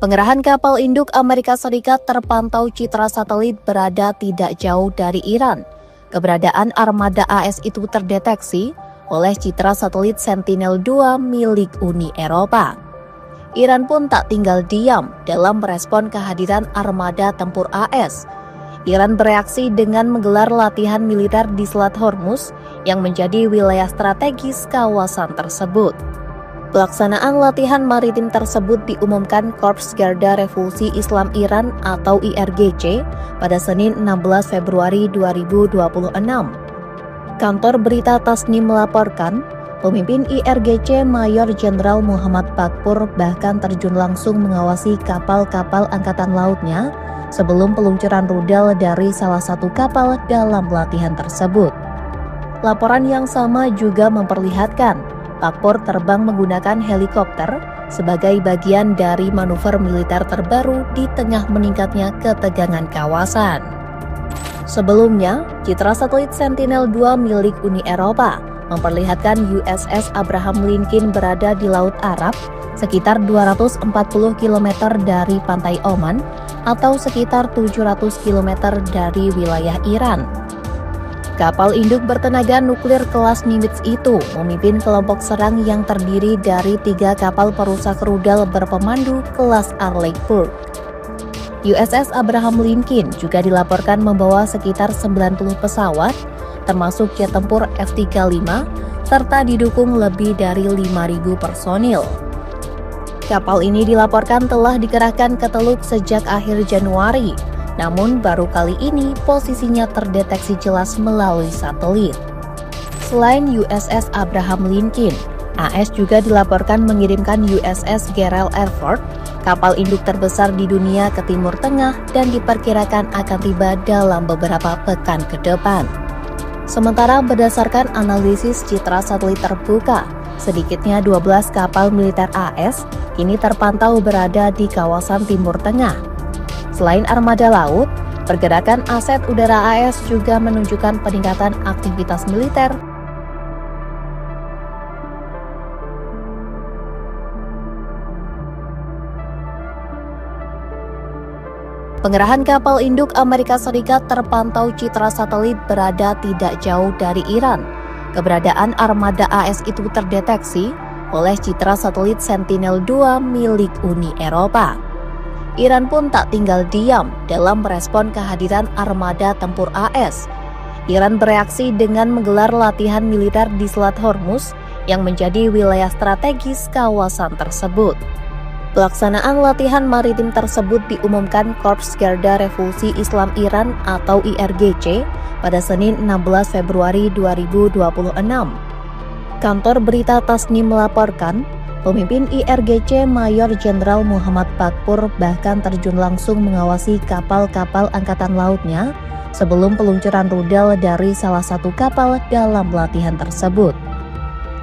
Pengerahan kapal induk Amerika Serikat terpantau citra satelit berada tidak jauh dari Iran. Keberadaan armada AS itu terdeteksi oleh citra satelit Sentinel-2 milik Uni Eropa. Iran pun tak tinggal diam dalam merespon kehadiran armada tempur AS. Iran bereaksi dengan menggelar latihan militer di Selat Hormuz yang menjadi wilayah strategis kawasan tersebut. Pelaksanaan latihan maritim tersebut diumumkan Korps Garda Revolusi Islam Iran atau IRGC pada Senin 16 Februari 2026. Kantor berita Tasnim melaporkan, pemimpin IRGC Mayor Jenderal Muhammad Bakpur bahkan terjun langsung mengawasi kapal-kapal angkatan lautnya sebelum peluncuran rudal dari salah satu kapal dalam latihan tersebut. Laporan yang sama juga memperlihatkan Bakpur terbang menggunakan helikopter sebagai bagian dari manuver militer terbaru di tengah meningkatnya ketegangan kawasan. Sebelumnya, citra satelit Sentinel-2 milik Uni Eropa memperlihatkan USS Abraham Lincoln berada di Laut Arab sekitar 240 km dari pantai Oman atau sekitar 700 km dari wilayah Iran. Kapal induk bertenaga nuklir kelas Nimitz itu memimpin kelompok serang yang terdiri dari 3 kapal perusak rudal berpemandu kelas Arleigh-Burke. USS Abraham Lincoln juga dilaporkan membawa sekitar 90 pesawat, termasuk jet tempur F-35, serta didukung lebih dari 5.000 personil. Kapal ini dilaporkan telah dikerahkan ke Teluk sejak akhir Januari, namun baru kali ini posisinya terdeteksi jelas melalui satelit. Selain USS Abraham Lincoln, AS juga dilaporkan mengirimkan USS Gerald R. Ford, kapal induk terbesar di dunia ke Timur Tengah dan diperkirakan akan tiba dalam beberapa pekan ke depan. Sementara berdasarkan analisis citra satelit terbuka, sedikitnya 12 kapal militer AS kini terpantau berada di kawasan Timur Tengah. Selain armada laut, pergerakan aset udara AS juga menunjukkan peningkatan aktivitas militer. Pengerahan kapal induk Amerika Serikat terpantau citra satelit berada tidak jauh dari Iran. Keberadaan armada AS itu terdeteksi oleh citra satelit Sentinel-2 milik Uni Eropa. Iran pun tak tinggal diam dalam merespon kehadiran armada tempur AS. Iran bereaksi dengan menggelar latihan militer di Selat Hormuz yang menjadi wilayah strategis kawasan tersebut. Pelaksanaan latihan maritim tersebut diumumkan Korps Garda Revolusi Islam Iran atau IRGC pada Senin 16 Februari 2026. Kantor berita Tasnim melaporkan, pemimpin IRGC Mayor Jenderal Muhammad Bakpur bahkan terjun langsung mengawasi kapal-kapal angkatan lautnya sebelum peluncuran rudal dari salah satu kapal dalam latihan tersebut.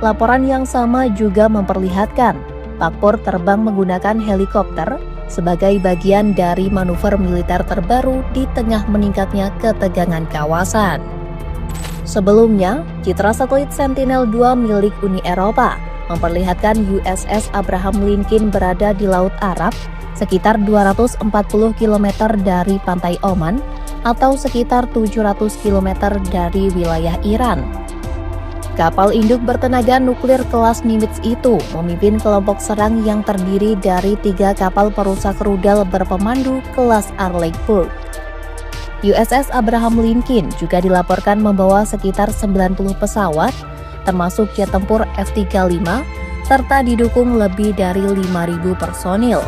Laporan yang sama juga memperlihatkan Bakpur terbang menggunakan helikopter sebagai bagian dari manuver militer terbaru di tengah meningkatnya ketegangan kawasan. Sebelumnya, citra satelit Sentinel-2 milik Uni Eropa memperlihatkan USS Abraham Lincoln berada di Laut Arab sekitar 240 km dari pantai Oman atau sekitar 700 km dari wilayah Iran. Kapal induk bertenaga nuklir kelas Nimitz itu memimpin kelompok serang yang terdiri dari 3 kapal perusak rudal berpemandu kelas Arleigh-Burke. USS Abraham Lincoln juga dilaporkan membawa sekitar 90 pesawat, termasuk jet tempur F-35, serta didukung lebih dari 5.000 personil.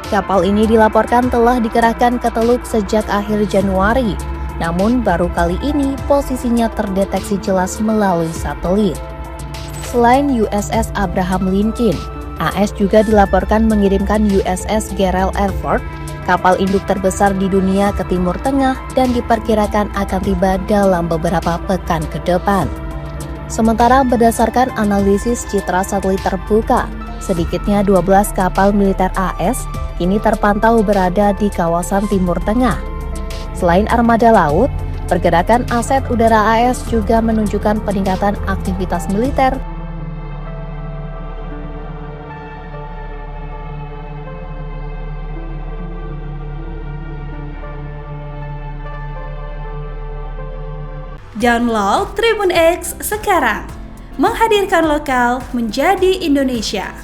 Kapal ini dilaporkan telah dikerahkan ke Teluk sejak akhir Januari, namun baru kali ini posisinya terdeteksi jelas melalui satelit. Selain USS Abraham Lincoln, AS juga dilaporkan mengirimkan USS Gerald R. Ford, kapal induk terbesar di dunia ke Timur Tengah dan diperkirakan akan tiba dalam beberapa pekan ke depan. Sementara berdasarkan analisis citra satelit terbuka, sedikitnya 12 kapal militer AS kini terpantau berada di kawasan Timur Tengah. Selain armada laut, pergerakan aset udara AS juga menunjukkan peningkatan aktivitas militer. Download Tribun X sekarang. Menghadirkan lokal menjadi Indonesia.